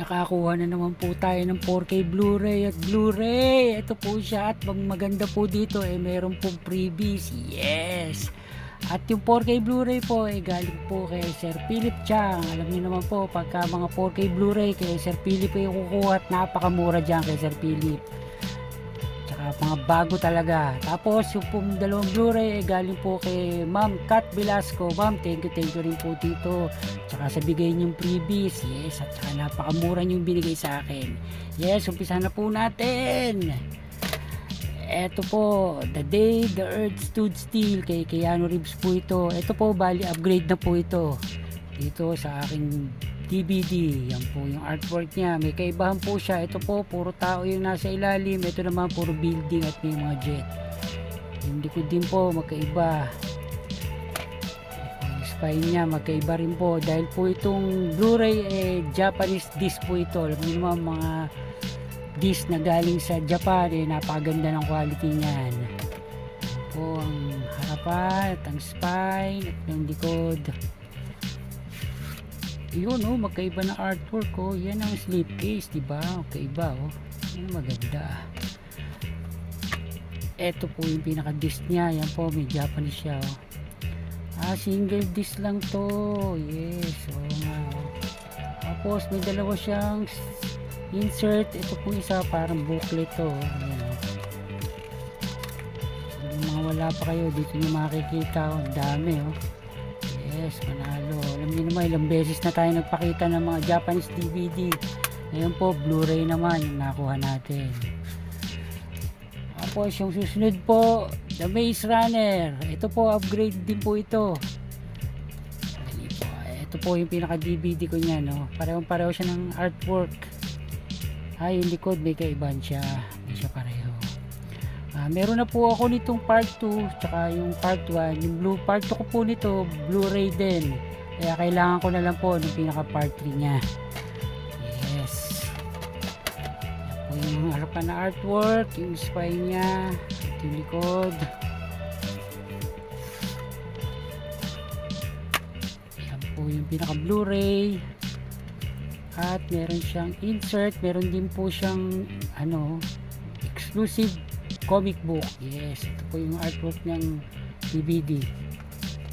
Nakakuha na naman po tayo ng 4K Blu-ray at Blu-ray. Ito po siya, at maganda po dito meron pong freebies. Yes! At yung 4K Blu-ray po galing po kay Sir Philip Chang. Alam niyo naman po, pagka mga 4K Blu-ray kay Sir Philip yung kukuha, at napakamura dyan kay Sir Philip. Tsaka mga bago talaga. Tapos yung pong dalawang Blu-ray galing po kay Ma'am Kat Velasco. Ma'am, thank you rin po dito. Tsaka sa bigay niyong freebies. Yes, at tsaka napakamura niyong binigay sa akin. Yes, umpisa na po natin. Eto po, The Day the Earth Stood Still kay Keanu Reeves po ito. Ito po, bali upgrade na po ito dito sa aking DVD. Yan po yung artwork niya, may kaibahan po siya. Ito po, puro tao yung nasa ilalim. Ito naman puro building at may mga jet. Yung likod din po magkaiba. Yung spine niya magkaiba rin po, dahil po itong Blu-ray Japanese disc po ito. Alam niyo naman, mga disc na galing sa Japan, napakaganda ng quality niyan. Po ang harapan at ang spine at yung likod. Yun magkaiba na artwork yan ang slipcase, diba? Magkaiba yan, maganda. Ito po yung pinaka disc niya, yan po, may Japanese siya single disc lang to. Yes, tapos may dalawa siyang insert. Ito po isa parang booklet to. Yung mga wala pa kayo dito nyo makikita, ang dami yes, manalo. Alam niyo naman, ilang beses na tayo nagpakita ng mga Japanese DVD. Ngayon po, Blu-ray naman yung nakuha natin. Tapos yung susunod po, The Maze Runner. Ito po, upgrade din po ito. Ito po yung pinaka DVD ko niya, pareho siya ng artwork. Yung likod may kaibahan siya, hindi siya pareho. Meron na po ako nitong part 2 tsaka yung part 1. Yung part 2 ko po nito Blu-ray din, kaya kailangan ko na lang po ng pinaka part 3 nya. Yes, yan po yung harapan na artwork, yung spine nya at yung likod. Yan po yung pinaka Blu-ray. At meron siyang insert, meron din po siyang exclusive comic book. Yes, ito po yung artwork ng DVD.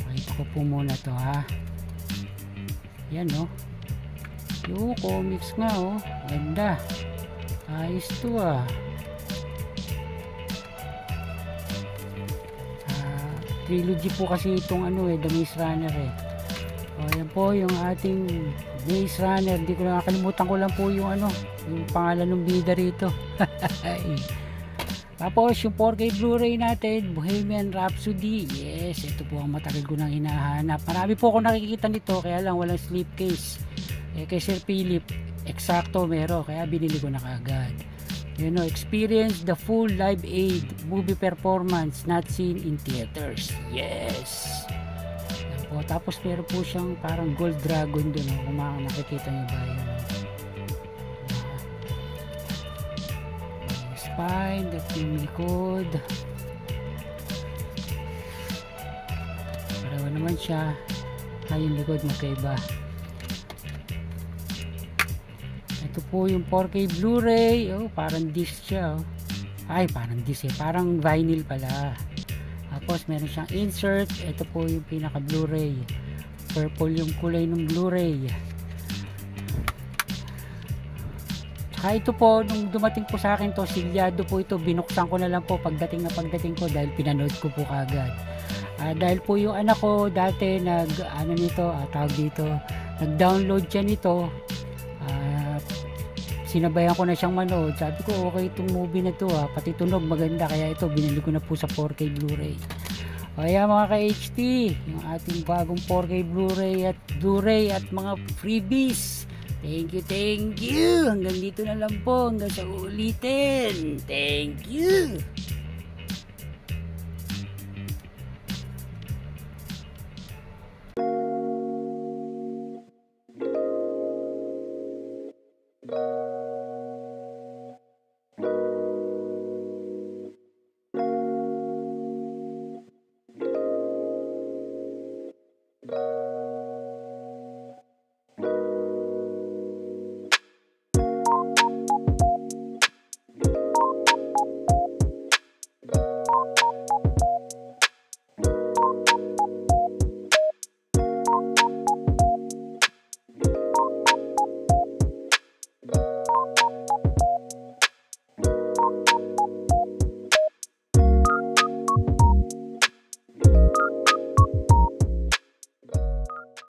Pakita ko po muna to yan yung comics nga ganda, ayos to trilogy po kasi itong The Maze Runner yan po yung ating Maze Runner. Hindi ko nakakalimutan ko lang po yung yung pangalan ng bida rito. Tapos yung 4K Blu-ray natin, Bohemian Rhapsody. Yes, ito po ang matagal ko nang hinahanap. Marami po ako nakikita nito, kaya lang walang slipcase. Kay Sir Philip, eksakto meron, kaya binili ko na kaagad. Experience the full Live Aid movie performance not seen in theaters. Yes. Tapos meron po siyang parang gold dragon doon, kung makikita nyo ba yun. Spine at yung likod, pareho naman siya. Yung likod magkaiba. Ito po yung 4K Blu-ray. Parang disc siya parang disc parang vinyl pala. Tapos meron siyang insert. Ito po yung pinaka Blu-ray, purple yung kulay ng Blu-ray. Ito po, nung dumating po sa akin to, silyado po ito, binuksan ko na lang po pagdating ko, dahil pinanood ko po kagad. Dahil po yung anak ko dati nag-download siya nito, sinabayan ko na siyang manood. Sabi ko, okay itong movie na to pati tunog maganda, kaya ito binili ko na po sa 4K Blu-ray. Kaya mga ka-HT, yung ating bagong 4K Blu-ray at mga freebies. Thank you. Hanggang dito na lang po. Hanggang sa uulitin. Thank you. you